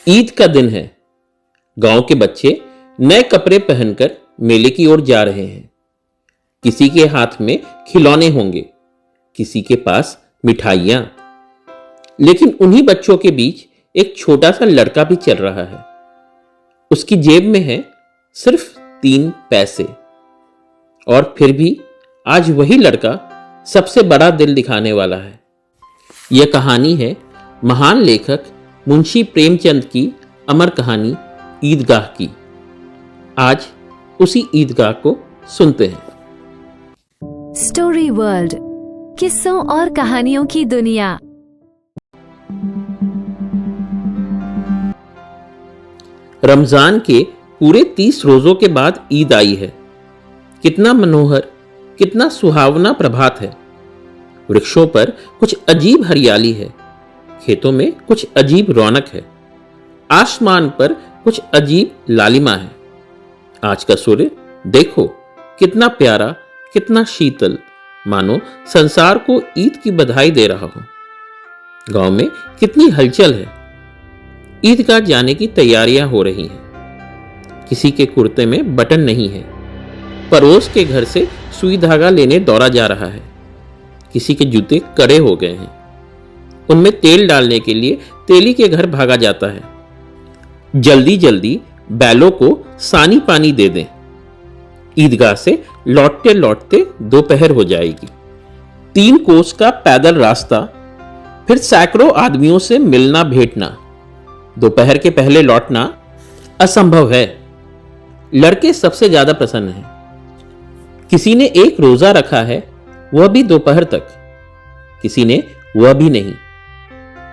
ईद का दिन है। गांव के बच्चे नए कपड़े पहनकर मेले की ओर जा रहे हैं। किसी के हाथ में खिलौने होंगे, किसी के पास मिठाइयां। लेकिन उन्हीं बच्चों के बीच एक छोटा सा लड़का भी चल रहा है। उसकी जेब में है सिर्फ 3 पैसे। और फिर भी आज वही लड़का सबसे बड़ा दिल दिखाने वाला है। यह कहानी है महान लेखक मुंशी प्रेमचंद की अमर कहानी ईदगाह की। आज उसी ईदगाह को सुनते हैं। स्टोरी वर्ल्ड, किस्सों और कहानियों की दुनिया। रमजान के पूरे 30 रोजों के बाद ईद आई है। कितना मनोहर, कितना सुहावना प्रभात है। वृक्षों पर कुछ अजीब हरियाली है, खेतों में कुछ अजीब रौनक है, आसमान पर कुछ अजीब लालिमा है। आज का सूर्य देखो, कितना प्यारा, कितना शीतल, मानो संसार को ईद की बधाई दे रहा हो। गांव में कितनी हलचल है। ईदगाह जाने की तैयारियां हो रही हैं। किसी के कुर्ते में बटन नहीं है, पड़ोस के घर से सुई धागा लेने दौड़ा जा रहा है। किसी के जूते कड़े हो गए हैं, उनमें तेल डालने के लिए तेली के घर भागा जाता है। जल्दी जल्दी बैलों को सानी पानी दे दें। ईदगाह से लौटते लौटते दोपहर हो जाएगी। 3 कोस का पैदल रास्ता, फिर सैकड़ों आदमियों से मिलना भेंटना। दोपहर के पहले लौटना असंभव है। लड़के सबसे ज्यादा प्रसन्न हैं। किसी ने एक रोजा रखा है, वह भी दोपहर तक। किसी ने वह भी नहीं।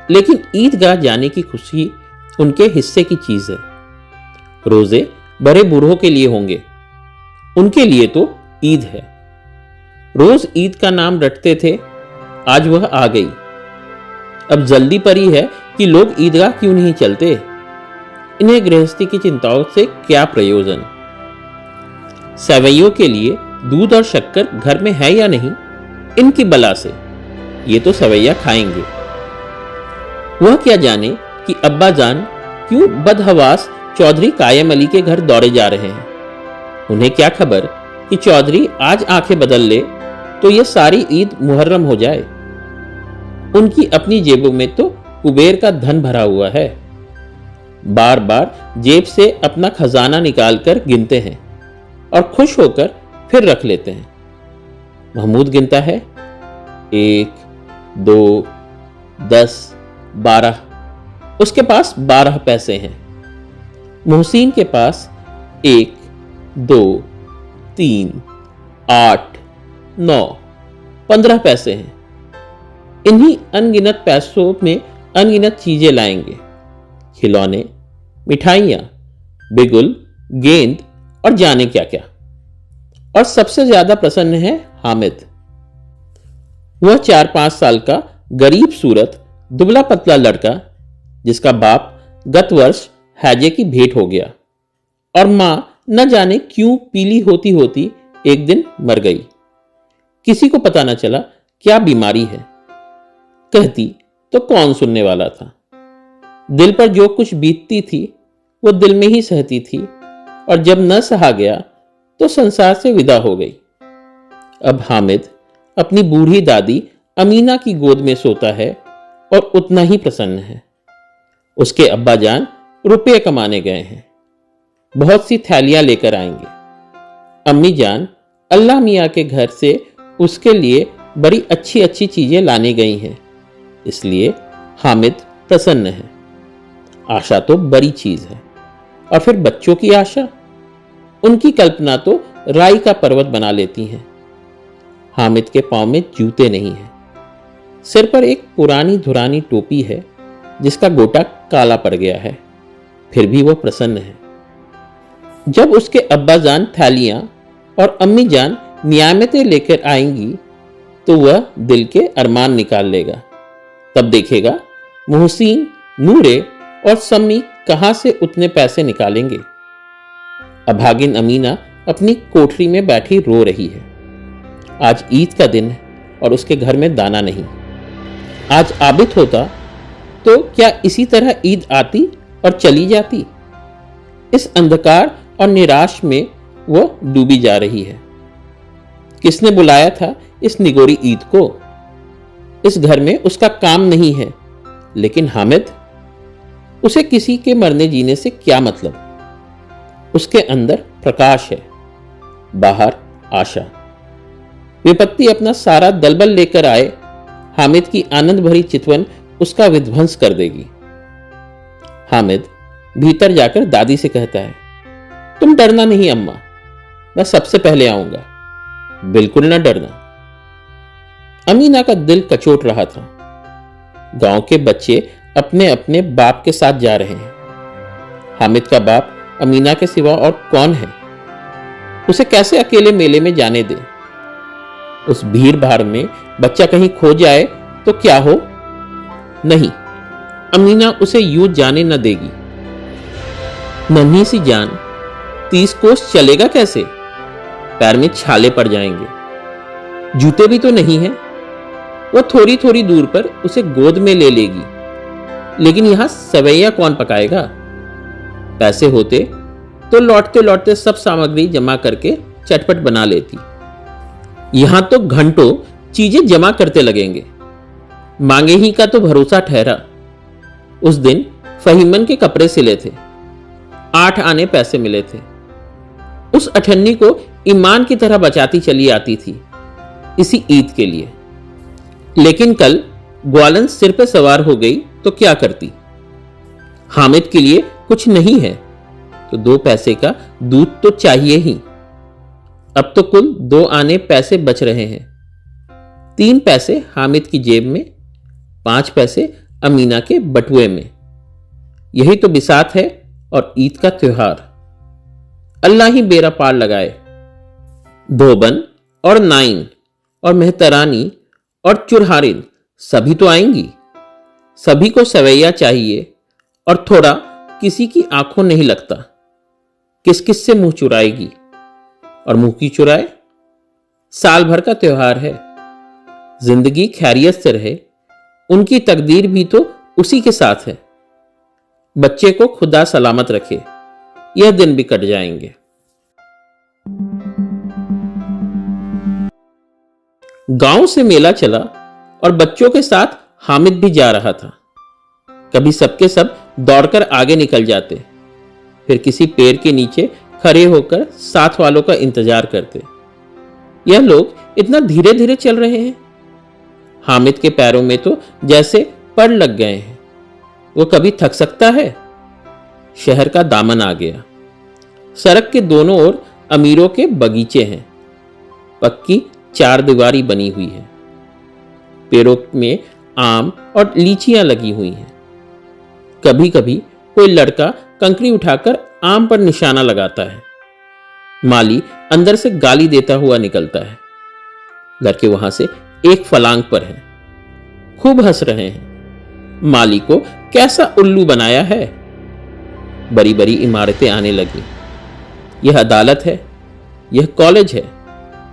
लेकिन ईदगाह जाने की खुशी उनके हिस्से की चीज है। रोजे बड़े बूढ़ों के लिए होंगे, उनके लिए तो ईद है। रोज ईद का नाम रटते थे, आज वह आ गई। अब जल्दी पड़ी है कि लोग ईदगाह क्यों नहीं चलते। इन्हें गृहस्थी की चिंताओं से क्या प्रयोजन। सेवैयों के लिए दूध और शक्कर घर में है या नहीं, इनकी बला से ये तो सवैया खाएंगे। वह क्या जाने कि अब्बा जान क्यों बदहवास चौधरी कायम अली के घर दौड़े जा रहे हैं। उन्हें क्या खबर कि चौधरी आज आंखें बदल ले तो यह सारी ईद मुहर्रम हो जाए। उनकी अपनी जेबों में तो कुबेर का धन भरा हुआ है। बार बार जेब से अपना खजाना निकालकर गिनते हैं और खुश होकर फिर रख लेते हैं। महमूद गिनता है 1, 2, 10, 12। उसके पास 12 पैसे हैं। मोहसिन के पास 1, 2, 3, 8, 9, 15 पैसे हैं। इन्हीं अनगिनत पैसों में अनगिनत चीजें लाएंगे। खिलौने, मिठाइयां, बिगुल, गेंद और जाने क्या क्या। और सबसे ज्यादा प्रसन्न है हामिद। वह 4-5 साल का गरीब सूरत दुबला पतला लड़का, जिसका बाप गत वर्ष हैजे की भेंट हो गया और मां न जाने क्यों पीली होती होती एक दिन मर गई। किसी को पता न चला क्या बीमारी है। कहती तो कौन सुनने वाला था। दिल पर जो कुछ बीतती थी वो दिल में ही सहती थी, और जब न सहा गया तो संसार से विदा हो गई। अब हामिद अपनी बूढ़ी दादी अमीना की गोद में सोता है और उतना ही प्रसन्न है। उसके अब्बा जान रुपये कमाने गए हैं, बहुत सी थैलियां लेकर आएंगे। अम्मी जान अल्लाह मियाँ के घर से उसके लिए बड़ी अच्छी अच्छी चीजें लाने गई हैं, इसलिए हामिद प्रसन्न है। आशा तो बड़ी चीज है, और फिर बच्चों की आशा, उनकी कल्पना तो राई का पर्वत बना लेती हैं। हामिद के पांव में जूते नहीं हैं। सिर पर एक पुरानी धुरानी टोपी है जिसका गोटा काला पड़ गया है, फिर भी वह प्रसन्न है। जब उसके अब्बा जान थैलियां और अम्मी जान नियामतें लेकर आएंगी तो वह दिल के अरमान निकाल लेगा। तब देखेगा मोहसिन, नूरे और सम्मी कहां से उतने पैसे निकालेंगे। अभागिन अमीना अपनी कोठरी में बैठी रो रही है। आज ईद का दिन है और उसके घर में दाना नहीं। आज आबिद होता तो क्या इसी तरह ईद आती और चली जाती। इस अंधकार और निराश में वो डूबी जा रही है। किसने बुलाया था इस निगोरी ईद को? इस घर में उसका काम नहीं है, लेकिन हामिद, उसे किसी के मरने जीने से क्या मतलब? उसके अंदर प्रकाश है, बाहर आशा। विपत्ति अपना सारा दलबल लेकर आए, हामिद की आनंद भरी चितवन उसका विध्वंस कर देगी। हामिद भीतर जाकर दादी से कहता है, तुम डरना नहीं अम्मा, मैं सबसे पहले आऊंगा, बिल्कुल ना डरना। अमीना का दिल कचोट रहा था। गांव के बच्चे अपने अपने बाप के साथ जा रहे हैं। हामिद का बाप अमीना के सिवा और कौन है? उसे कैसे अकेले मेले में जाने दे? उस भीड़ भाड़ में बच्चा कहीं खो जाए तो क्या हो? नहीं, अमीना उसे यूं जाने न देगी। नन्ही सी जान 30 कोस चलेगा कैसे? पैर में छाले पड़ जाएंगे। जूते भी तो नहीं है। वो थोड़ी थोड़ी दूर पर उसे गोद में ले लेगी, लेकिन यहां सवैया कौन पकाएगा? पैसे होते तो लौटते लौटते सब सामग्री जमा करके चटपट बना लेती। यहां तो घंटों चीजें जमा करते लगेंगे। मांगे ही का तो भरोसा ठहरा। उस दिन फहीमन के कपड़े सिले थे, 8 आने पैसे मिले थे। उस अठन्नी को ईमान की तरह बचाती चली आती थी इसी ईद के लिए। लेकिन कल ग्वालन सिर पे सवार हो गई तो क्या करती? हामिद के लिए कुछ नहीं है तो 2 पैसे का दूध तो चाहिए ही। अब तो कुल 2 आने पैसे बच रहे हैं। 3 पैसे हामिद की जेब में, 5 पैसे अमीना के बटुए में। यही तो बिसात है और ईद का त्योहार। अल्लाह ही बेरा पार लगाए। धोबन और नाइन और मेहतरानी और चुरहारिन सभी तो आएंगी। सभी को सवैया चाहिए और थोड़ा किसी की आंखों नहीं लगता। किस किस से मुंह चुराएगी? और मुंह की चुराए? साल भर का त्योहार है। जिंदगी खैरियत से रहे, उनकी तकदीर भी तो उसी के साथ है। बच्चे को खुदा सलामत रखे, यह दिन भी कट जाएंगे। गांव से मेला चला और बच्चों के साथ हामिद भी जा रहा था। कभी सबके सब दौड़कर आगे निकल जाते, फिर किसी पेड़ के नीचे खड़े होकर साथ वालों का इंतजार करते। यह लोग इतना धीरे धीरे चल रहे हैं। हामिद के पैरों में तो जैसे पड़ लग गए हैं। वो कभी थक सकता है? शहर का दामन आ गया। सड़क के दोनों ओर अमीरों के बगीचे हैं। पक्की 4 दीवारी बनी हुई है। पेड़ों में आम और लीचियां लगी हुई हैं। कभी कभी कोई लड़का कंकड़ी उठाकर आम पर निशाना लगाता है। माली अंदर से गाली देता हुआ निकलता है। लड़के वहां से एक फलांग पर हैं, खूब हंस रहे हैं। माली को कैसा उल्लू बनाया है। बड़ी बड़ी इमारतें आने लगी। यह अदालत है, यह कॉलेज है,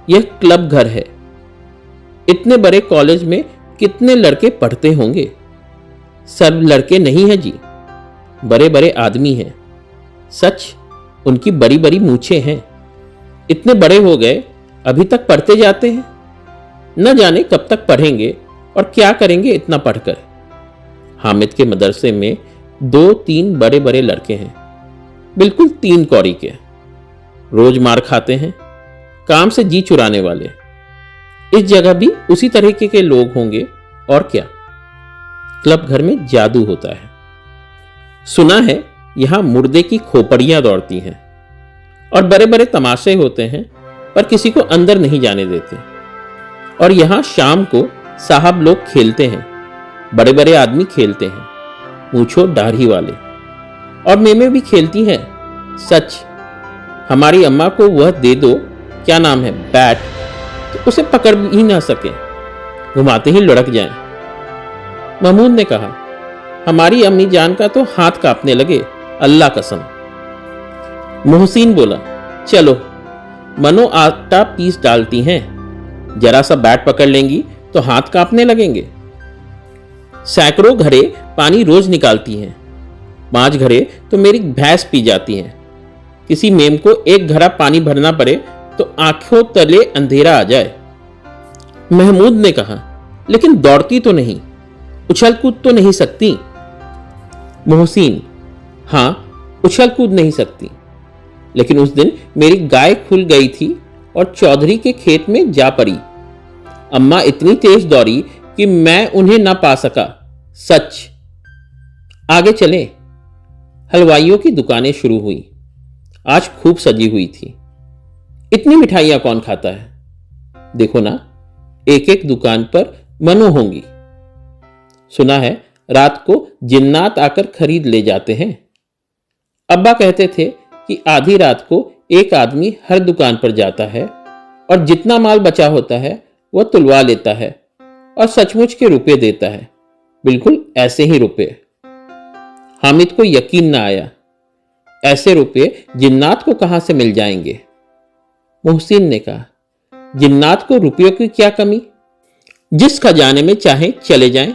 यह क्लब घर है। इतने बड़े कॉलेज में कितने लड़के पढ़ते होंगे? सब लड़के नहीं हैं जी, बड़े बड़े आदमी हैं। सच, उनकी बड़ी बड़ी मूछें हैं। इतने बड़े हो गए, अभी तक पढ़ते जाते हैं। न जाने कब तक पढ़ेंगे और क्या करेंगे इतना पढ़कर। हामिद के मदरसे में 2-3 बड़े बड़े लड़के हैं, बिल्कुल 3 कौड़ी के। रोज मार खाते हैं, काम से जी चुराने वाले। इस जगह भी उसी तरीके के लोग होंगे और क्या। क्लब घर में जादू होता है। सुना है यहां मुर्दे की खोपड़ियां दौड़ती हैं और बड़े बड़े तमाशे होते हैं, पर किसी को अंदर नहीं जाने देते। और यहां शाम को साहब लोग खेलते हैं, बड़े बड़े आदमी खेलते हैं, मूंछों दाढ़ी वाले। और मेमे भी खेलती हैं। सच, हमारी अम्मा को वह दे दो, क्या नाम है, बैट, तो उसे पकड़ ही ना सके, घुमाते ही लुढ़क जाएं। महमूद ने कहा, हमारी अम्मी जान का तो हाथ कांपने लगे, अल्लाह कसम। मोहसिन बोला, चलो, मनो आटा पीस डालती हैं, जरा सा बैट पकड़ लेंगी तो हाथ कांपने लगेंगे। सैकड़ों घड़े पानी रोज निकालती हैं, 5 घड़े तो मेरी भैंस पी जाती हैं। किसी मेम को एक घड़ा पानी भरना पड़े तो आंखों तले अंधेरा आ जाए। महमूद ने कहा, लेकिन दौड़ती तो नहीं, उछल कूद तो नहीं सकती। मोहसिन, हां, उछल कूद नहीं सकती, लेकिन उस दिन मेरी गाय खुल गई थी और चौधरी के खेत में जा पड़ी। अम्मा इतनी तेज दौड़ी कि मैं उन्हें ना पा सका। सच। आगे चले। हलवाइयों की दुकानें शुरू हुई। आज खूब सजी हुई थी। इतनी मिठाइयां कौन खाता है? देखो ना, एक एक दुकान पर मनु होंगी। सुना है रात को जिन्नात आकर खरीद ले जाते हैं। अब्बा कहते थे कि आधी रात को एक आदमी हर दुकान पर जाता है और जितना माल बचा होता है वह तुलवा लेता है और सचमुच के रुपए देता है, बिल्कुल ऐसे ही रुपए। हामिद को यकीन ना आया, ऐसे रुपए जिन्नात को कहां से मिल जाएंगे? मोहसिन ने कहा, जिन्नात को रुपयों की क्या कमी? जिस खजाने में चाहे चले जाएं,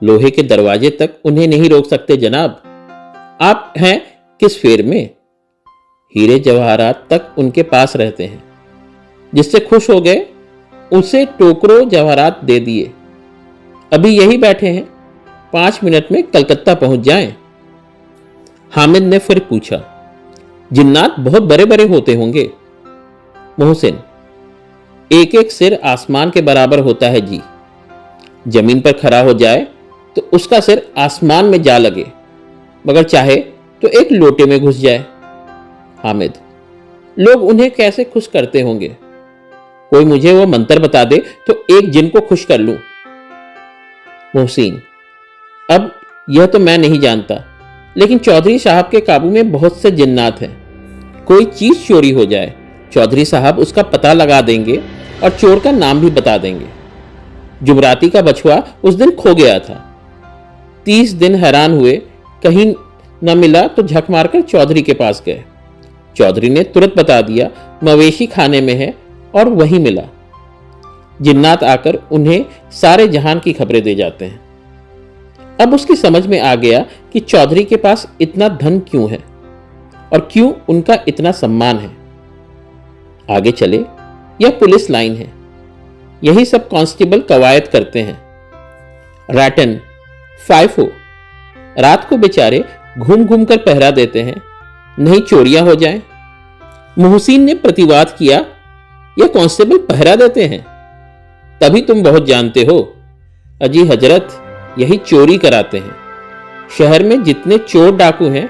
लोहे के दरवाजे तक उन्हें नहीं रोक सकते जनाब। आप हैं किस फेर में? हीरे जवाहरात तक उनके पास रहते हैं। जिससे खुश हो गए उसे टोकरो जवाहरात दे दिए। अभी यही बैठे हैं, 5 मिनट में कलकत्ता पहुंच जाएं। हामिद ने फिर पूछा, जिन्नात बहुत बड़े बड़े होते होंगे? मोहसिन, एक एक सिर आसमान के बराबर होता है जी। जमीन पर खड़ा हो जाए तो उसका सिर आसमान में जा लगे, मगर चाहे तो एक लोटे में घुस जाए। हामिद, लोग उन्हें कैसे खुश करते होंगे? कोई मुझे वो मंत्र बता दे तो एक जिन को खुश कर लूं। मोहसिन, अब यह तो मैं नहीं जानता, लेकिन चौधरी साहब के काबू में बहुत से जिन्नात हैं। कोई चीज चोरी हो जाए, चौधरी साहब उसका पता लगा देंगे और चोर का नाम भी बता देंगे। जुमराती का बछुआ उस दिन खो गया था। 30 दिन हैरान हुए, कहीं न मिला तो झक मारकर चौधरी के पास गए। चौधरी ने तुरंत बता दिया मवेशी खाने में है और वहीं मिला। जिन्नात आकर उन्हें सारे जहान की खबरें दे जाते हैं। अब उसकी समझ में आ गया कि चौधरी के पास इतना धन क्यों है और क्यों उनका इतना सम्मान है। आगे चले। यह पुलिस लाइन है, यही सब कांस्टेबल कवायद करते हैं। रैटन, फाइफो रात को बेचारे घूम घूम कर पहरा देते हैं, नहीं चोरियां हो जाएं। मोहसिन ने प्रतिवाद किया, यह कांस्टेबल पहरा देते हैं, तभी तुम बहुत जानते हो। अजी हजरत, यही चोरी कराते हैं। शहर में जितने चोर डाकू हैं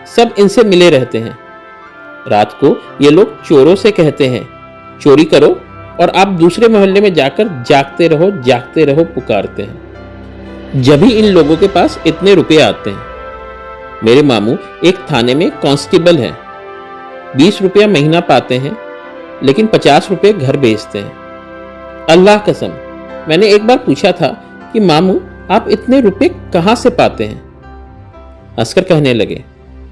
सब इनसे मिले रहते हैं। रात को ये लोग चोरों से कहते हैं चोरी करो, और आप दूसरे मोहल्ले में जाकर जागते रहो पुकारते हैं। जब ही इन लोगों के पास इतने रुपए आते हैं। मेरे मामू एक थाने में कांस्टेबल हैं, 20 रुपया महीना पाते हैं, लेकिन 50 रुपये घर भेजते हैं। अल्लाह कसम, मैंने एक बार पूछा था कि मामू आप इतने रुपए कहां से पाते हैं? हंसकर कहने लगे,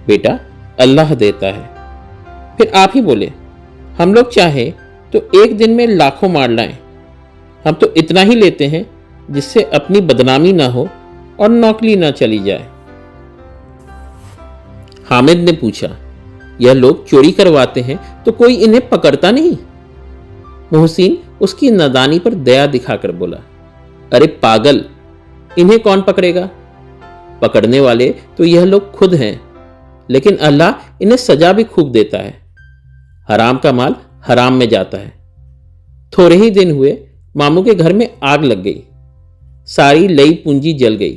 बेटा अल्लाह देता है। फिर आप ही बोले, हम लोग चाहे तो एक दिन में लाखों मार लाएं, हम तो इतना ही लेते हैं जिससे अपनी बदनामी ना हो और नौकरी ना चली जाए। हामिद ने पूछा, यह लोग चोरी करवाते हैं तो कोई इन्हें पकड़ता नहीं? मोहसिन उसकी नादानी पर दया दिखाकर बोला, अरे पागल, इन्हें कौन पकड़ेगा? पकड़ने वाले तो यह लोग खुद हैं, लेकिन अल्लाह इन्हें सजा भी खूब देता है। हराम का माल हराम में जाता है। थोड़े ही दिन हुए मामू के घर में आग लग गई, सारी लई पूंजी जल गई,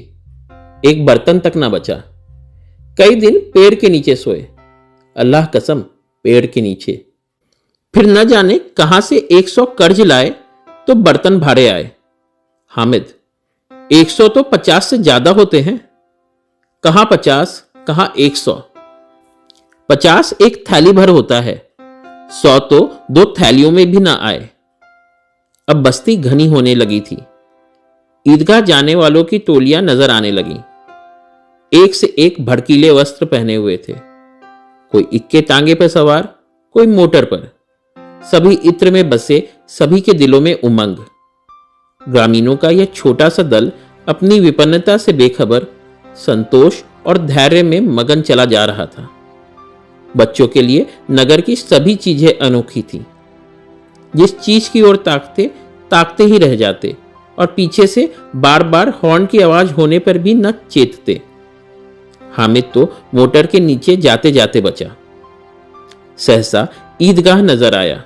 एक बर्तन तक ना बचा। कई दिन पेड़ के नीचे सोए, अल्लाह कसम पेड़ के नीचे। फिर न जाने कहां से 100 कर्ज लाए तो बर्तन भाड़े आए। हामिद, 100 तो 50 से ज्यादा होते हैं। कहां 50, कहां 100। 50 एक थैली भर होता है, 100 तो 2 थैलियों में भी ना आए। अब बस्ती घनी होने लगी थी। ईदगाह जाने वालों की टोलियां नजर आने लगी। एक से एक भड़कीले वस्त्र पहने हुए थे, कोई इक्के टांगे पर सवार, कोई मोटर पर। सभी इत्र में बसे, सभी के दिलों में उमंग। ग्रामीणों का यह छोटा सा दल अपनी विपन्नता से बेखबर, संतोष और धैर्य में मगन चला जा रहा था। बच्चों के लिए नगर की सभी चीजें अनोखी थीं। जिस चीज की ओर ताकते ताकते ही रह जाते और पीछे से बार बार हॉर्न की आवाज होने पर भी न चेतते। हामिद तो मोटर के नीचे जाते जाते बचा। सहसा ईदगाह नजर आया।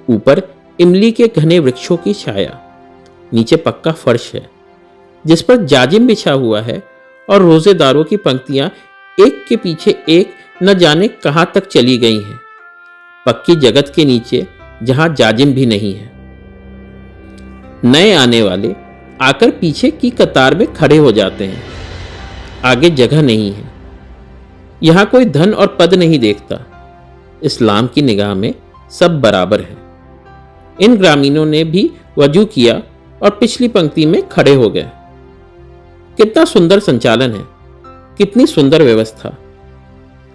ऊपर इमली के घने वृक्षों की छाया, नीचे पक्का फर्श है जिस पर जाजिम बिछा हुआ है और रोजेदारों की पंक्तियां एक के पीछे एक न जाने कहां तक चली गई हैं, पक्की जगत के नीचे जहां जाजिम भी नहीं है। नए आने वाले आकर पीछे की कतार में खड़े हो जाते हैं। आगे जगह नहीं है। यहां कोई धन और पद नहीं देखता। इस्लाम की निगाह में सब बराबर है। इन ग्रामीणों ने भी वजू किया और पिछली पंक्ति में खड़े हो गए। कितना सुंदर संचालन है, कितनी सुंदर व्यवस्था।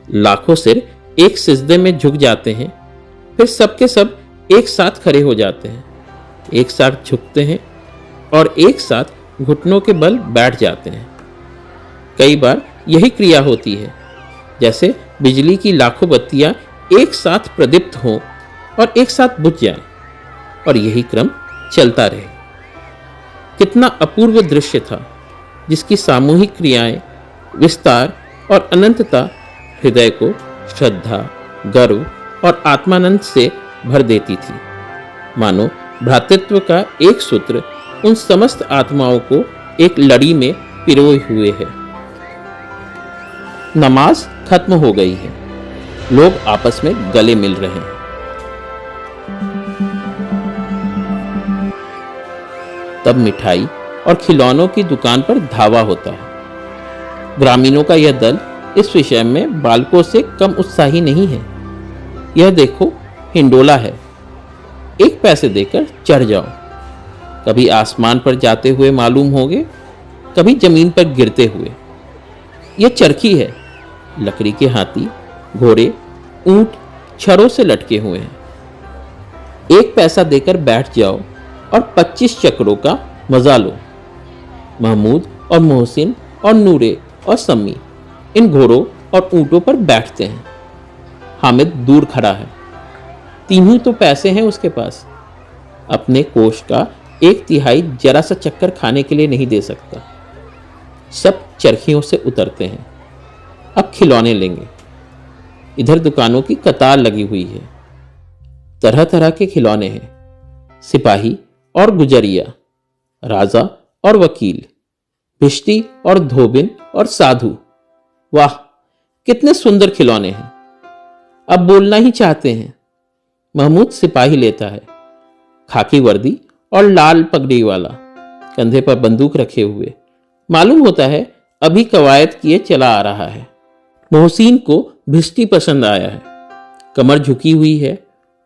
लाखों सिर एक सिजदे में झुक जाते हैं, फिर सबके सब एक साथ खड़े हो जाते हैं, एक साथ झुकते हैं और एक साथ घुटनों के बल बैठ जाते हैं। कई बार यही क्रिया होती है, जैसे बिजली की लाखों बत्तियां एक साथ प्रदीप्त हों और एक साथ बुझ जाएं, और यही क्रम चलता रहे। कितना अपूर्व दृश्य था, जिसकी सामूहिक क्रियाएं, विस्तार और अनंतता हृदय को श्रद्धा, गर्व और आत्मानंद से भर देती थी। मानो भ्रातृत्व का एक सूत्र उन समस्त आत्माओं को एक लड़ी में पिरोए हुए है। नमाज खत्म हो गई है। लोग आपस में गले मिल रहे हैं। तब मिठाई और खिलौनों की दुकान पर धावा होता है। ग्रामीणों का यह दल इस विषय में बालकों से कम उत्साही नहीं है। यह देखो, हिंडोला है, 1 पैसे देकर चढ़ जाओ। कभी आसमान पर जाते हुए मालूम होगे, कभी जमीन पर गिरते हुए। यह चरखी है, लकड़ी के हाथी, घोड़े, ऊंट छरों से लटके हुए हैं। 1 पैसा देकर बैठ जाओ और 25 चक्रों का मजा लो। महमूद और मोहसिन और नूरे और सम्मी इन घोड़ों और ऊंटों पर बैठते हैं। हामिद दूर खड़ा है। तीनों तो पैसे हैं उसके पास। अपने कोष का 1/3 जरा सा चक्कर खाने के लिए नहीं दे सकता। सब चरखियों से उतरते हैं। अब खिलौने लेंगे। इधर दुकानों की कतार लगी हुई है। तरह तरह के खिलौने हैं। सिपाही और गुजरिया, राजा और वकील, भिश्ती और धोबिन और साधु। वाह, कितने सुंदर खिलौने हैं। अब बोलना ही चाहते हैं। महमूद सिपाही लेता है, खाकी वर्दी और लाल पगड़ी वाला, कंधे पर बंदूक रखे हुए। मालूम होता है अभी कवायद किए चला आ रहा है। मोहसिन को भिश्ती पसंद आया है। कमर झुकी हुई है,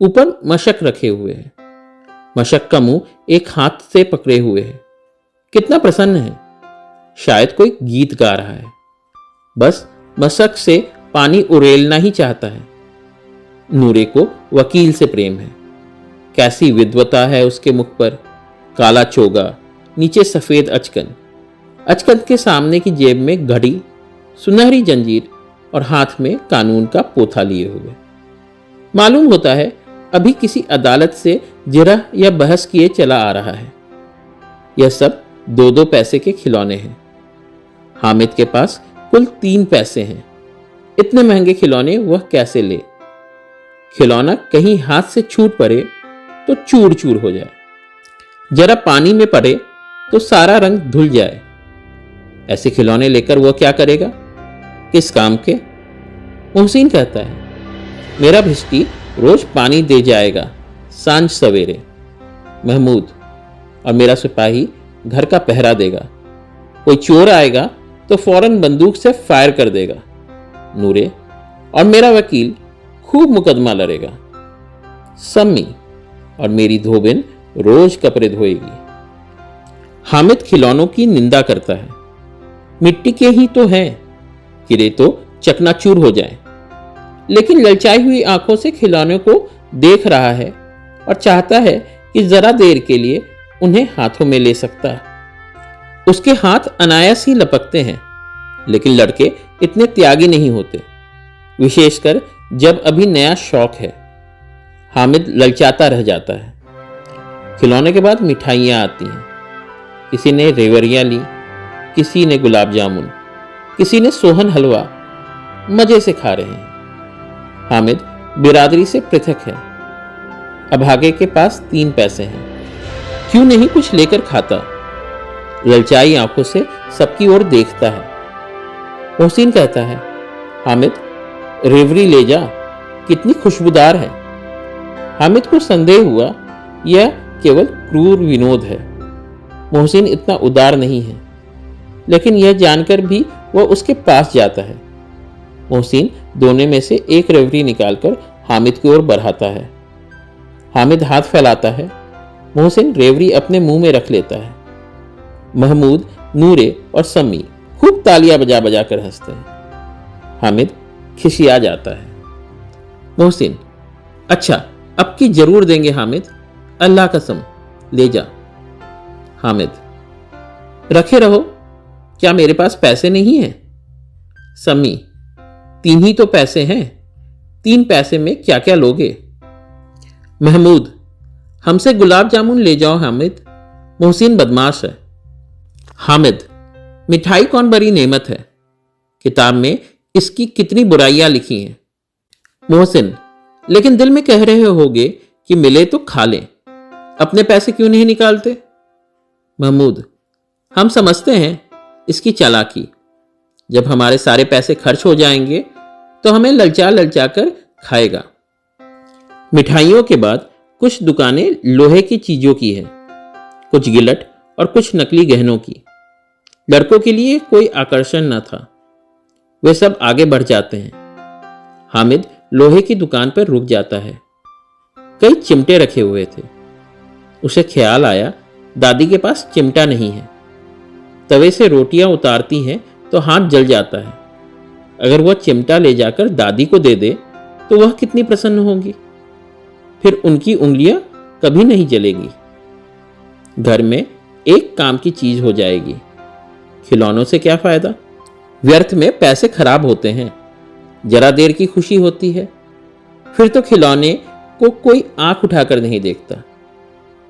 ऊपर मशक रखे हुए है। मशक का मुंह एक हाथ से पकड़े हुए है। कितना प्रसन्न है, शायद कोई गीत गा रहा है। बस मशक से पानी उड़ेलना ही चाहता है। नूरे को वकील से प्रेम है। कैसी विद्वता है उसके मुख पर। काला चोगा, नीचे सफेद अचकन, अचकन के सामने की जेब में घड़ी, सुनहरी जंजीर और हाथ में कानून का पोथा लिए हुए। मालूम होता है अभी किसी अदालत से जिरह या बहस किए चला आ रहा है। यह सब 2-2 पैसे के खिलौने हैं। हामिद के पास कुल 3 पैसे हैं। इतने महंगे खिलौने वह कैसे ले? खिलौना कहीं हाथ से छूट पड़े तो चूर चूर हो जाए, जरा पानी में पड़े तो सारा रंग धुल जाए। ऐसे खिलौने लेकर वह क्या करेगा? किस काम के? मोहसिन कहता है, मेरा भिश्ती रोज पानी दे जाएगा सांझ सवेरे। महमूद, और मेरा सिपाही घर का पहरा देगा। कोई चोर आएगा तो फौरन बंदूक से फायर कर देगा। नूरे, और मेरा वकील खूब मुकदमा लड़ेगा। सम्मी, और मेरी धोबिन रोज कपड़े धोएगी। हामिद खिलौनों की निंदा करता है। मिट्टी के ही तो हैं, गिरे तो चकनाचूर हो जाए। लेकिन ललचाई हुई आंखों से खिलौनों को देख रहा है और चाहता है कि जरा देर के लिए उन्हें हाथों में ले सकता है। उसके हाथ अनायास ही लपकते हैं। लेकिन लड़के इतने त्यागी नहीं होते, विशेषकर जब अभी नया शौक है। हामिद ललचाता रह जाता है। खिलौने के बाद मिठाइयाँ आती हैं। किसी ने रेवड़ियाँ ली, किसी ने गुलाब जामुन, किसी ने सोहन हलवा। मजे से खा रहे हैं। हामिद बिरादरी से पृथक है। अभागे के पास 3 पैसे हैं, क्यों नहीं कुछ लेकर खाता। ललचाई आंखों से सबकी ओर देखता है। मोहसिन कहता है, हामिद रेवड़ी ले जा, कितनी खुशबूदार है। हामिद को संदेह हुआ यह केवल क्रूर विनोद है। मोहसिन इतना उदार नहीं है, लेकिन यह जानकर भी वह उसके पास जाता है। मोहसिन दोनों में से एक रेवड़ी निकालकर हामिद की ओर बढ़ाता है। हामिद हाथ फैलाता है। मोहसिन रेवड़ी अपने मुंह में रख लेता है। महमूद, नूरे और सम्मी खूब तालियां बजा बजा कर हंसते हैं। हामिद खिसिया जाता है। मोहसिन, अच्छा अब की जरूर देंगे हामिद, अल्लाह कसम, ले जा। हामिद, रखे रहो, क्या मेरे पास पैसे नहीं हैं? सम्मी, 3 ही तो पैसे हैं, 3 पैसे में क्या क्या लोगे? महमूद, हमसे गुलाब जामुन ले जाओ हामिद, मोहसिन बदमाश है। हामिद, मिठाई कौन बड़ी नेमत है, किताब में इसकी कितनी बुराइयां लिखी हैं। मोहसिन, लेकिन दिल में कह रहे होगे कि मिले तो खा लें, अपने पैसे क्यों नहीं निकालते? महमूद, हम समझते हैं इसकी चालाकी, जब हमारे सारे पैसे खर्च हो जाएंगे तो हमें ललचा ललचा कर खाएगा। मिठाइयों के बाद कुछ दुकानें लोहे की चीजों की हैं, कुछ गिलट और कुछ नकली गहनों की। लड़कों के लिए कोई आकर्षण न था, वे सब आगे बढ़ जाते हैं। हामिद लोहे की दुकान पर रुक जाता है। कई चिमटे रखे हुए थे। उसे ख्याल आया दादी के पास चिमटा नहीं है। तवे से रोटियां उतारती हैं तो हाथ जल जाता है। अगर वह चिमटा ले जाकर दादी को दे दे तो वह कितनी प्रसन्न होगी, फिर उनकी उंगलियां कभी नहीं जलेगी। घर में एक काम की चीज हो जाएगी। खिलौनों से क्या फायदा, व्यर्थ में पैसे खराब होते हैं। जरा देर की खुशी होती है, फिर तो खिलौने को कोई आंख उठाकर नहीं देखता।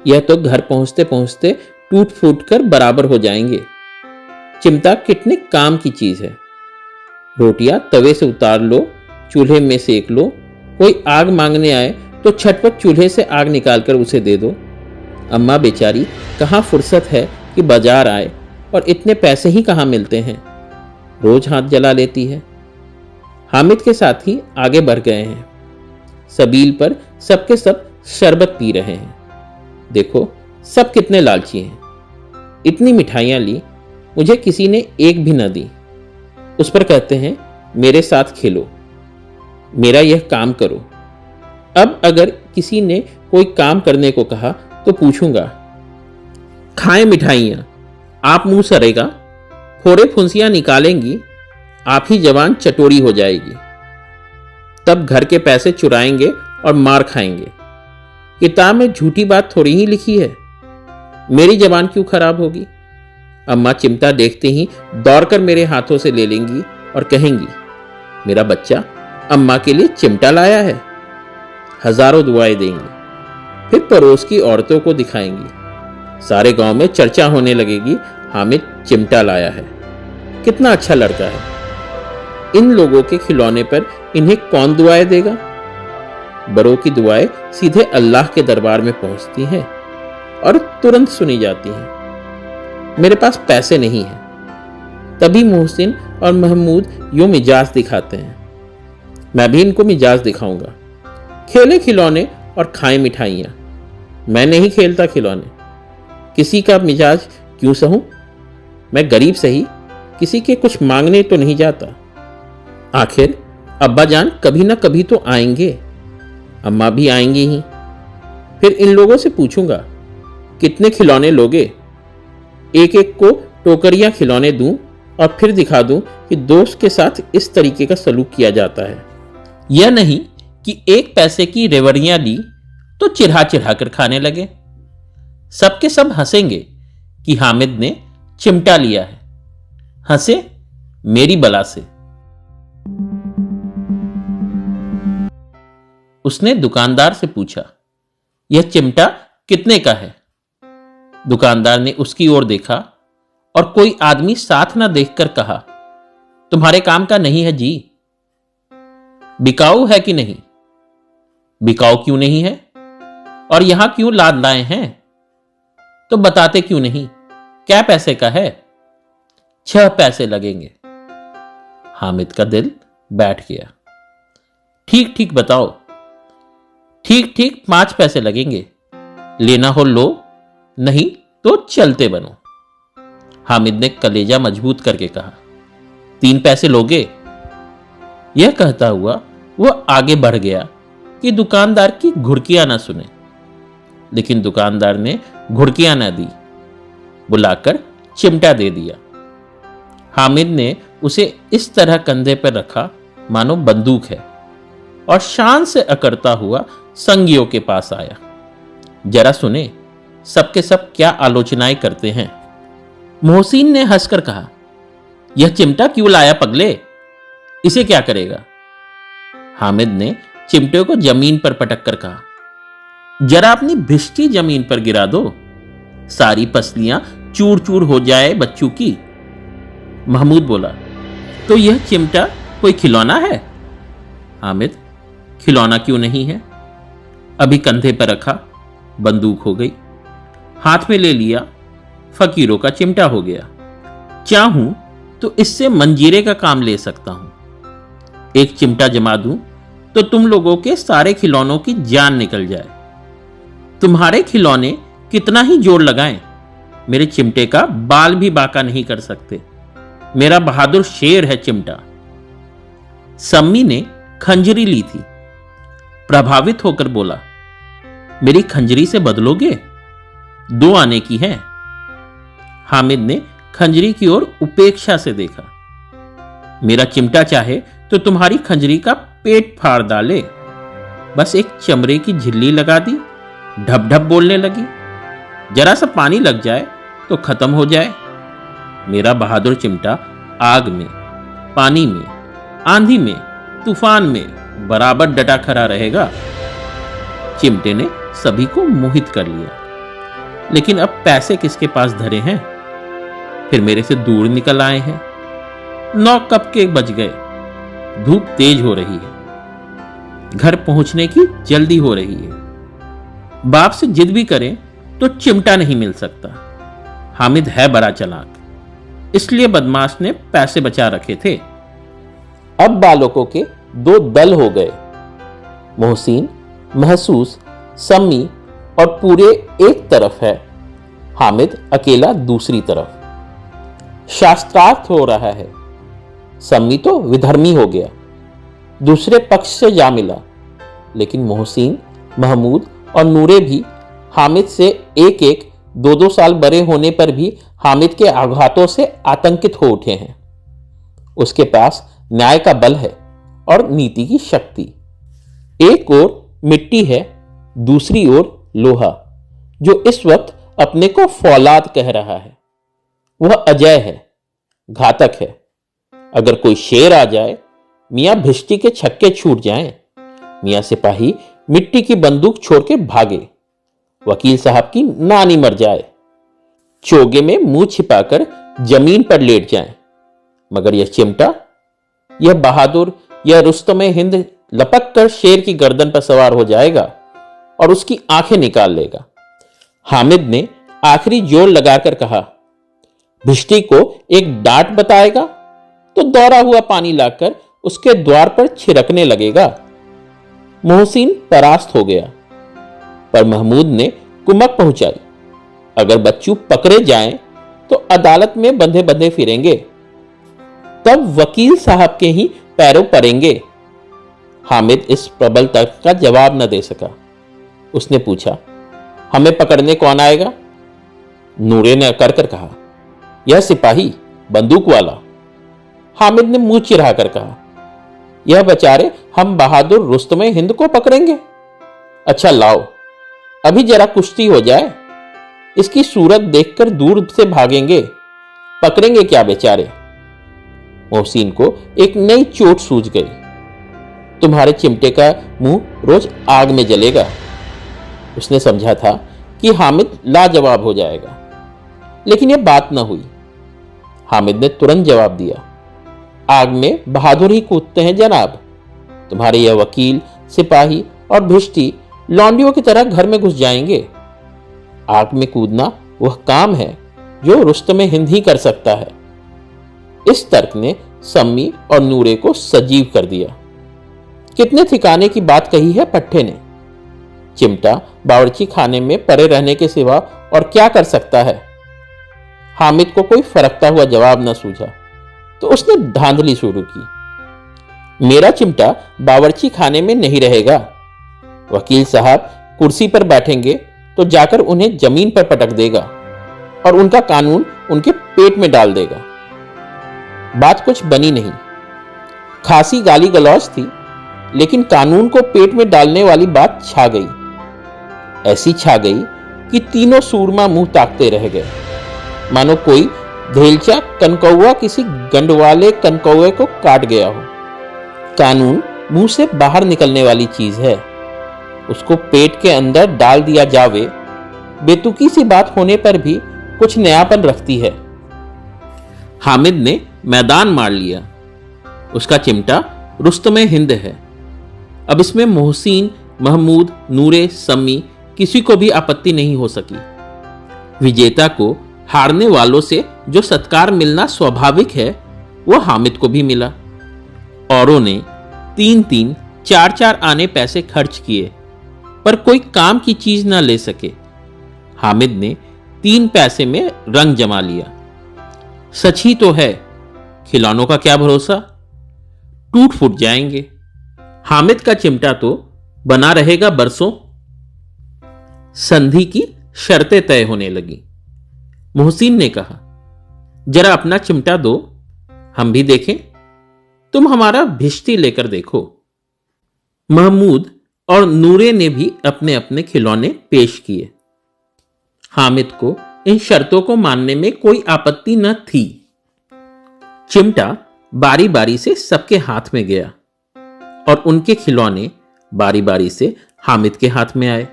यह तो घर पहुंचते पहुंचते टूट फूट कर बराबर हो जाएंगे। चिमटा कितने काम की चीज है। रोटियां तवे से उतार लो, चूल्हे में सेक लो। कोई आग मांगने आए तो छटपट चूल्हे से आग निकालकर उसे दे दो। अम्मा बेचारी कहाँ फुर्सत है कि बाजार आए, और इतने पैसे ही कहाँ मिलते हैं, रोज हाथ जला लेती है। हामिद के साथी आगे बढ़ गए हैं। सबील पर सबके सब शरबत पी रहे हैं। देखो सब कितने लालची हैं। इतनी मिठाइयां ली, मुझे किसी ने एक भी न दी। उस पर कहते हैं मेरे साथ खेलो, मेरा यह काम करो। अब अगर किसी ने कोई काम करने को कहा तो पूछूंगा, खाएं मिठाइयां, आप मुंह सरेगा, फोड़े फुंसियां निकालेंगी, आप ही जवान चटोरी हो जाएगी। तब घर के पैसे चुराएंगे और मार खाएंगे। किताब में झूठी बात थोड़ी ही लिखी है, मेरी जबान क्यों खराब होगी। अम्मा चिमटा देखते ही दौड़कर मेरे हाथों से ले लेंगी और कहेंगी, मेरा बच्चा अम्मा के लिए चिमटा लाया है। हजारों दुआएं देंगी, फिर पड़ोस की औरतों को दिखाएंगी। सारे गांव में चर्चा होने लगेगी, हामिद चिमटा लाया है, कितना अच्छा लड़का है। इन लोगों के खिलौने पर इन्हें कौन दुआएं देगा? बड़ों की दुआएं सीधे अल्लाह के दरबार में पहुंचती हैं और तुरंत सुनी जाती हैं। मेरे पास पैसे नहीं हैं। तभी मोहसिन और महमूद यूं मिजाज दिखाते हैं। मैं भी इनको मिजाज दिखाऊंगा। खेले खिलौने और खाएं मिठाइयां। मैं नहीं खेलता खिलौने, किसी का मिजाज क्यों सहूं। मैं गरीब सही, किसी के कुछ मांगने तो नहीं जाता। आखिर अब्बा जान कभी ना कभी तो आएंगे, अम्मा भी आएंगी ही। फिर इन लोगों से पूछूंगा, कितने खिलौने लोगे? एक एक को टोकरियां खिलौने दूं और फिर दिखा दूं कि दोस्त के साथ इस तरीके का सलूक किया जाता है। यह नहीं कि 1 पैसे की रेवड़ियां ली तो चिढ़ा चिढ़ा कर खाने लगे। सबके सब हंसेंगे कि हामिद ने चिमटा लिया है। हंसे, मेरी बला से। उसने दुकानदार से पूछा, यह चिमटा कितने का है? दुकानदार ने उसकी ओर देखा और कोई आदमी साथ ना देखकर कहा, तुम्हारे काम का नहीं है जी। बिकाऊ है कि नहीं? बिकाऊ क्यों नहीं है? और यहां क्यों लाद लाए हैं? तो बताते क्यों नहीं? क्या पैसे का है? 6 पैसे लगेंगे। हामिद का दिल बैठ गया। ठीक ठीक बताओ। ठीक ठीक 5 पैसे लगेंगे। लेना हो लो, नहीं तो चलते बनो। हामिद ने कलेजा मजबूत करके कहा, 3 पैसे लोगे? यह कहता हुआ वह आगे बढ़ गया कि दुकानदार की घुड़कियां ना सुने। लेकिन दुकानदार ने घुड़कियां ना दी, बुलाकर चिमटा दे दिया। हामिद ने उसे इस तरह कंधे पर रखा मानो बंदूक है और शान से अकड़ता हुआ संगियों के पास आया। जरा सुने सबके सब क्या आलोचनाएं करते हैं। मोहसिन ने हंसकर कहा, यह चिमटा क्यों लाया पगले? इसे क्या करेगा? हामिद ने चिमटे को जमीन पर पटक कर कहा, जरा अपनी भिष्टी जमीन पर गिरा दो, सारी पसलियां चूर चूर हो जाए बच्चों की। महमूद बोला, तो यह चिमटा कोई खिलौना है? हामिद, खिलौना क्यों नहीं है? अभी कंधे पर रखा, बंदूक हो गई। हाथ में ले लिया, फकीरों का चिमटा हो गया। चाहूं तो इससे मंजीरे का काम ले सकता हूं। एक चिमटा जमा दूं तो तुम लोगों के सारे खिलौनों की जान निकल जाए। तुम्हारे खिलौने कितना ही जोर लगाएं, मेरे चिमटे का बाल भी बाका नहीं कर सकते। मेरा बहादुर शेर है चिमटा। सम्मी ने खंजरी ली थी, प्रभावित होकर बोला, मेरी खंजरी से बदलोगे? 2 आने की है। हामिद ने खंजरी की ओर उपेक्षा से देखा। मेरा चिमटा चाहे तो तुम्हारी खंजरी का पेट फाड़ डाले। बस एक चमड़े की झिल्ली लगा दी, ढप ढप बोलने लगी। जरा सा पानी लग जाए तो खत्म हो जाए। मेरा बहादुर चिमटा आग में, पानी में, आंधी में, तूफान में बराबर डटा खड़ा रहेगा। चिमटे ने सभी को मोहित कर लिया। लेकिन अब पैसे किसके पास धरे हैं? फिर मेरे से दूर निकल आए हैं। 9 कब के बज गए। धूप तेज हो रही है, घर पहुंचने की जल्दी हो रही है। बाप से जिद भी करें तो चिमटा नहीं मिल सकता। हामिद है बड़ा चालाक, इसलिए बदमाश ने पैसे बचा रखे थे। अब बालकों के 2 दल हो गए, मोहसिन, महसूस, सम्मी और पूरे एक तरफ है, हामिद अकेला दूसरी तरफ। शास्त्रार्थ हो रहा है। सम्मी तो विधर्मी हो गया, दूसरे पक्ष से जा मिला। लेकिन मोहसिन, महमूद और नूरे भी हामिद से 1-1, 2-2 साल बड़े होने पर भी हामिद के आघातों से आतंकित हो उठे हैं। उसके पास न्याय का बल है और नीति की शक्ति। एक ओर मिट्टी है, दूसरी ओर लोहा, जो इस वक्त अपने को फौलाद कह रहा है। वह अजय है, घातक है। अगर कोई शेर आ जाए, मियां भिष्टी के छक्के छूट जाएं, मियां सिपाही मिट्टी की बंदूक छोड़ के भागे, वकील साहब की नानी मर जाए, चोगे में मुंह छिपाकर जमीन पर लेट जाएं, मगर यह चिमटा, यह बहादुर, यह रुस्तमे हिंद लपक कर शेर की गर्दन पर सवार हो जाएगा और उसकी आंखें निकाल लेगा। हामिद ने आखिरी जोर लगाकर कहा, भिष्टी को एक डांट बताएगा तो दौड़ा हुआ पानी लाकर उसके द्वार पर छिड़कने लगेगा। मोहसिन परास्त हो गया, पर महमूद ने कुमक पहुंचाई। अगर बच्चू पकड़े जाएं तो अदालत में बंधे बंधे फिरेंगे, तब वकील साहब के ही पैरों पड़ेंगे। हामिद इस प्रबल तर्क का जवाब न दे सका। उसने पूछा, हमें पकड़ने कौन आएगा? नूरे ने अकड़ कर कहा, यह सिपाही, बंदूक वाला। हामिद ने मुंह चिढ़ाकर कहा, यह बेचारे हम बहादुर रुस्तमे हिंद को पकड़ेंगे। अच्छा लाओ, अभी जरा कुश्ती हो जाए, इसकी सूरत देखकर दूर से भागेंगे, पकड़ेंगे क्या बेचारे। मोहसिन को एक नई चोट सूझ गई। तुम्हारे चिमटे का मुंह रोज आग में जलेगा। उसने समझा था कि हामिद लाजवाब हो जाएगा, लेकिन यह बात न हुई। हामिद ने तुरंत जवाब दिया, आग में बहादुर ही कूदते हैं जनाब। तुम्हारे यह वकील, सिपाही और भिष्टी लौंडियों की तरह घर में घुस जाएंगे। आग में कूदना वह काम है जो रुस्तमे हिंद ही कर सकता है। इस तर्क ने सम्मी और नूरे को सजीव कर दिया। कितने ठिकाने की बात कही है पट्टे ने। चिमटा बावर्ची खाने में पड़े रहने के सिवा और क्या कर सकता है। हामिद को कोई फरकता हुआ जवाब न सूझा, तो उसने धांधली शुरू की। मेरा चिमटा बावर्ची खाने में नहीं रहेगा। वकील साहब कुर्सी पर बैठेंगे तो जाकर उन्हें जमीन पर पटक देगा और उनका कानून उनके पेट में डाल देगा। बात कुछ बनी नहीं। खासी गाली गलौज थी, लेकिन कानून को पेट में डालने वाली बात छा गई। ऐसी छा गई कि तीनों सूरमा मुंह ताकते रह गए, मानो कोई धेलचा कनकौआ किसी गंडवाले कनकौए को काट गया हो। कानून मुंह से बाहर निकलने वाली चीज है, उसको पेट के अंदर डाल दिया जावे, बेतुकी सी बात होने पर भी कुछ नयापन रखती है। हामिद ने मैदान मार लिया। उसका चिमटा रुस्तमे हिंद है। अब इसमें मोहसिन, महमूद, नूरे, सम्मी किसी को भी आपत्ति नहीं हो सकी। विजेता को हारने वालों से जो सत्कार मिलना स्वाभाविक है, वह हामिद को भी मिला। औरों ने 3-3, 4-4 आने पैसे खर्च किए, पर कोई काम की चीज ना ले सके। हामिद ने 3 पैसे में रंग जमा लिया। सच ही तो है, खिलौनों का क्या भरोसा, टूट फूट जाएंगे। हामिद का चिमटा तो बना रहेगा बरसों। संधि की शर्तें तय होने लगी। मोहसिन ने कहा, जरा अपना चिमटा दो, हम भी देखें। तुम हमारा भिश्ती लेकर देखो। महमूद और नूरे ने भी अपने अपने खिलौने पेश किए। हामिद को इन शर्तों को मानने में कोई आपत्ति न थी। चिमटा बारी बारी से सबके हाथ में गया और उनके खिलौने बारी बारी से हामिद के हाथ में आए।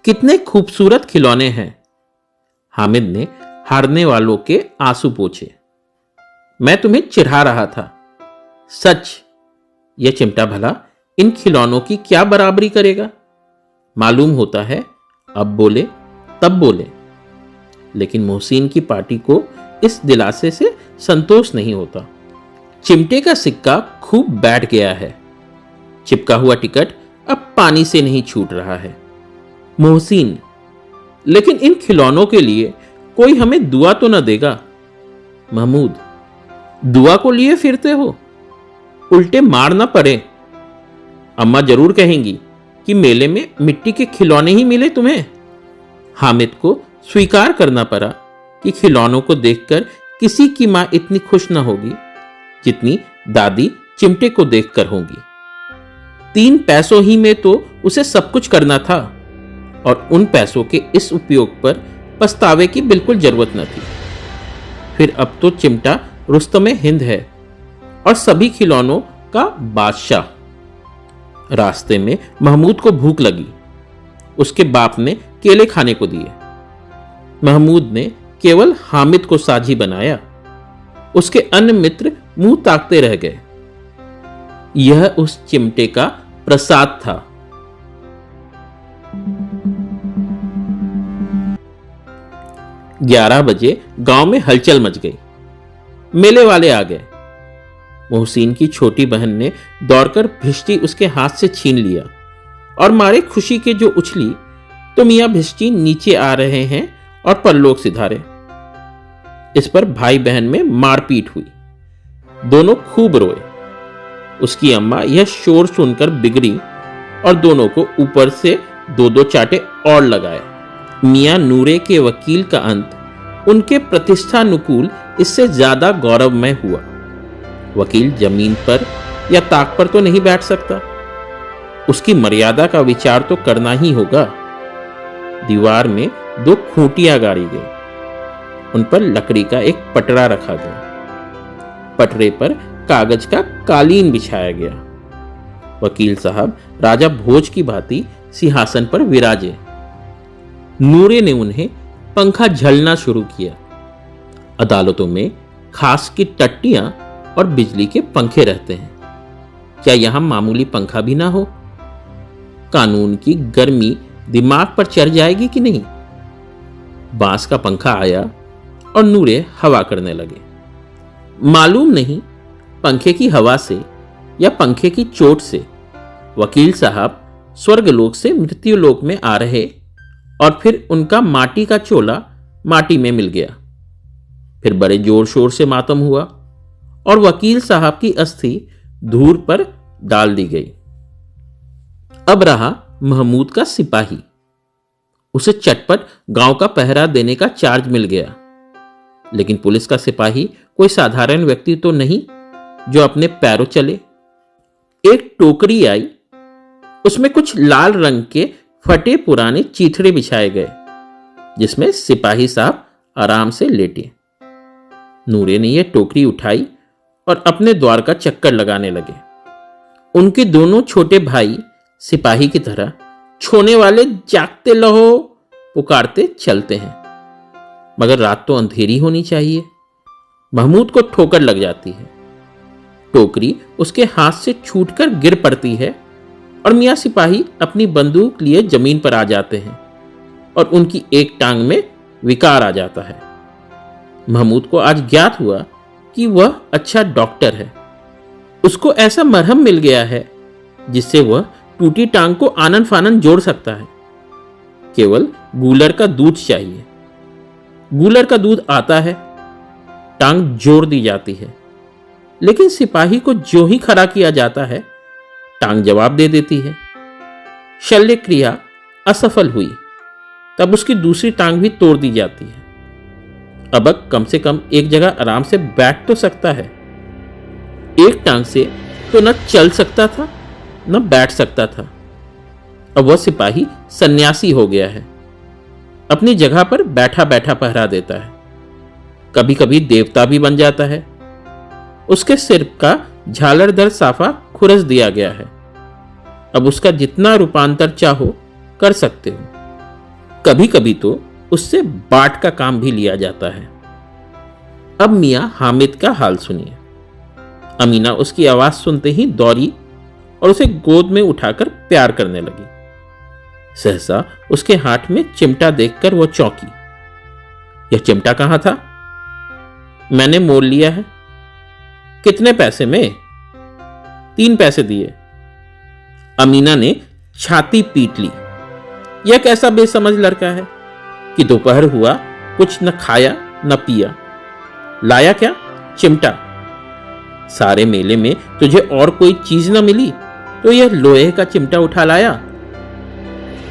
कितने खूबसूरत खिलौने हैं। हामिद ने हारने वालों के आंसू पोंछे। मैं तुम्हें चिढ़ा रहा था। सच, यह चिमटा भला इन खिलौनों की क्या बराबरी करेगा। मालूम होता है अब बोले तब बोले। लेकिन मोहसिन की पार्टी को इस दिलासे से संतोष नहीं होता। चिमटे का सिक्का खूब बैठ गया है। चिपका हुआ टिकट अब पानी से नहीं छूट रहा है। मोहसिन, लेकिन इन खिलौनों के लिए कोई हमें दुआ तो न देगा। महमूद, दुआ को लिए फिरते हो, उल्टे मार ना पड़े। अम्मा जरूर कहेंगी कि मेले में मिट्टी के खिलौने ही मिले तुम्हें। हामिद को स्वीकार करना पड़ा कि खिलौनों को देखकर किसी की मां इतनी खुश ना होगी जितनी दादी चिमटे को देखकर होंगी। 3 पैसों ही में तो उसे सब कुछ करना था और उन पैसों के इस उपयोग पर पछतावे की बिल्कुल जरूरत न थी। फिर अब तो चिमटा रुस्तमे हिंद है और सभी खिलौनों का बादशाह। रास्ते में महमूद को भूख लगी। उसके बाप ने केले खाने को दिए। महमूद ने केवल हामिद को साझी बनाया। उसके अन्य मित्र मुंह ताकते रह गए। यह उस चिमटे का प्रसाद था। ग्यारह बजे गांव में हलचल मच गई। मेले वाले आ गए। मोहसिन की छोटी बहन ने दौड़कर भिश्ती उसके हाथ से छीन लिया और मारे खुशी के जो उछली तो मियां भिश्ती नीचे आ रहे हैं और परलोक सिधारे। इस पर भाई बहन में मारपीट हुई। दोनों खूब रोए। उसकी अम्मा यह शोर सुनकर बिगड़ी और दोनों को ऊपर से 2-2 चाटे और लगाए। मियां नूरे के वकील का अंत उनके प्रतिष्ठानुकूल इससे ज्यादा गौरवमय हुआ। वकील जमीन पर या ताक पर तो नहीं बैठ सकता। उसकी मर्यादा का विचार तो करना ही होगा। दीवार में 2 खूंटियां गाड़ी गई। उन पर लकड़ी का एक पटरा रखा गया। पटरे पर कागज का कालीन बिछाया गया। वकील साहब राजा भोज की भांति सिंहासन पर विराजे। नूरे ने उन्हें पंखा झलना शुरू किया। अदालतों में खास की टट्टियां और बिजली के पंखे रहते हैं, क्या यहां मामूली पंखा भी ना हो? कानून की गर्मी दिमाग पर चढ़ जाएगी कि नहीं? बांस का पंखा आया और नूरे हवा करने लगे। मालूम नहीं पंखे की हवा से या पंखे की चोट से वकील साहब स्वर्गलोक से मृत्युलोक में आ रहे और फिर उनका माटी का चोला माटी में मिल गया। फिर बड़े जोर शोर से मातम हुआ और वकील साहब की अस्थि धूर पर डाल दी गई। अब रहा महमूद का सिपाही। उसे चटपट गांव का पहरा देने का चार्ज मिल गया। लेकिन पुलिस का सिपाही कोई साधारण व्यक्ति तो नहीं जो अपने पैरों चले। एक टोकरी आई, उसमें कुछ लाल रंग के फटे पुराने चीथड़े बिछाए गए, जिसमें सिपाही साहब आराम से लेटे। नूरे ने यह टोकरी उठाई और अपने द्वार का चक्कर लगाने लगे। उनके दोनों छोटे भाई सिपाही की तरह छोने वाले जागते लहो पुकारते चलते हैं, मगर रात तो अंधेरी होनी चाहिए। महमूद को ठोकर लग जाती है। टोकरी उसके हाथ से छूटकर गिर पड़ती है और मियां सिपाही अपनी बंदूक लिए जमीन पर आ जाते हैं और उनकी एक टांग में विकार आ जाता है। महमूद को आज ज्ञात हुआ कि वह अच्छा डॉक्टर है। उसको ऐसा मरहम मिल गया है जिससे वह टूटी टांग को आनन फानन जोड़ सकता है। केवल गूलर का दूध चाहिए। गूलर का दूध आता है, टांग जोड़ दी जाती है। लेकिन सिपाही को जो ही खड़ा किया जाता है, टांग जवाब दे देती है। शल्य क्रिया असफल हुई, तब उसकी दूसरी टांग भी तोड़ दी जाती है। अब कम से कम एक जगह आराम से बैठ तो सकता है। एक टांग से तो न चल सकता था न बैठ सकता था। अब वह सिपाही सन्यासी हो गया है। अपनी जगह पर बैठा बैठा पहरा देता है। कभी कभी देवता भी बन जाता है। उसके सिर का झालरदार साफा खुरस दिया गया है। अब उसका जितना रूपांतर चाहो कर सकते हो। कभी कभी तो उससे बाट का काम भी लिया जाता है। अब मियां हामिद का हाल सुनिए। अमीना उसकी आवाज सुनते ही दौड़ी और उसे गोद में उठाकर प्यार करने लगी। सहसा उसके हाथ में चिमटा देखकर वो चौंकी। यह चिमटा कहां था? मैंने मोल लिया है। कितने पैसे में? 3 पैसे दिए। अमीना ने छाती पीट ली। यह कैसा बेसमझ लड़का है कि दोपहर हुआ कुछ न खाया न पिया। लाया क्या? चिमटा। सारे मेले में तुझे और कोई चीज न मिली तो यह लोहे का चिमटा उठा लाया।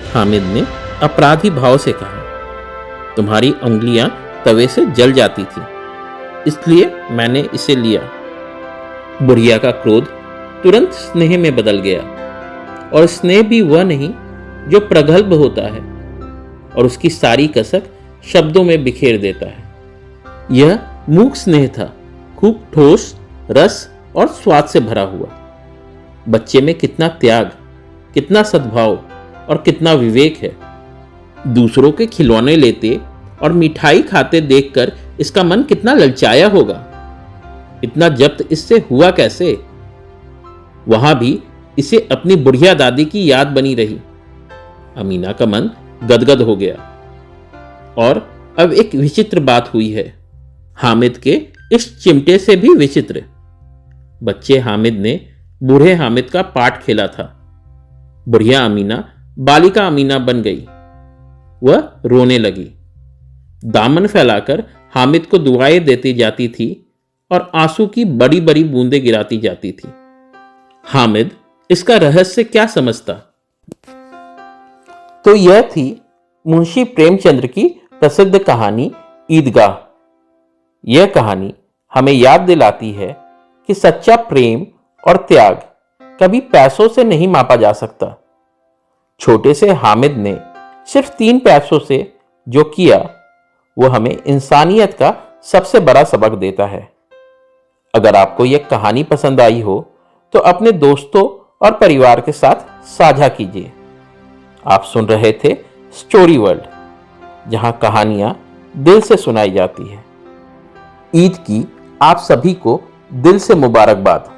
हामिद ने अपराधी भाव से कहा, तुम्हारी उंगलियां तवे से जल जाती थी, इसलिए मैंने इसे लिया। बुढ़िया का क्रोध तुरंत स्नेह में बदल गया, और स्नेह भी वह नहीं जो प्रगल्भ होता है और उसकी सारी कसक शब्दों में बिखेर देता है। यह मूक स्नेह था, खूब ठोस, रस और स्वाद से भरा हुआ। बच्चे में कितना त्याग, कितना सद्भाव और कितना विवेक है। दूसरों के खिलौने लेते और मिठाई खाते देखकर इसका मन कितना ललचाया होगा। इतना जब्त इससे हुआ कैसे? वहां भी इसे अपनी बुढ़िया दादी की याद बनी रही। अमीना का मन गदगद हो गया। और अब एक विचित्र बात हुई है, हामिद के इस चिमटे से भी विचित्र। बच्चे हामिद ने बूढ़े हामिद का पाठ खेला था। बुढ़िया अमीना बालिका अमीना बन गई। वह रोने लगी, दामन फैलाकर हामिद को दुआएं देती जाती थी और आंसू की बड़ी बड़ी बूंदें गिराती जाती थी। हामिद इसका रहस्य क्या समझता? तो यह थी मुंशी प्रेमचंद्र की प्रसिद्ध कहानी ईदगाह। यह कहानी हमें याद दिलाती है कि सच्चा प्रेम और त्याग कभी पैसों से नहीं मापा जा सकता। छोटे से हामिद ने सिर्फ 3 पैसों से जो किया, वो हमें इंसानियत का सबसे बड़ा सबक देता है। अगर आपको यह कहानी पसंद आई हो तो अपने दोस्तों और परिवार के साथ साझा कीजिए। आप सुन रहे थे स्टोरी वर्ल्ड, जहां कहानियां दिल से सुनाई जाती है। ईद की आप सभी को दिल से मुबारकबाद।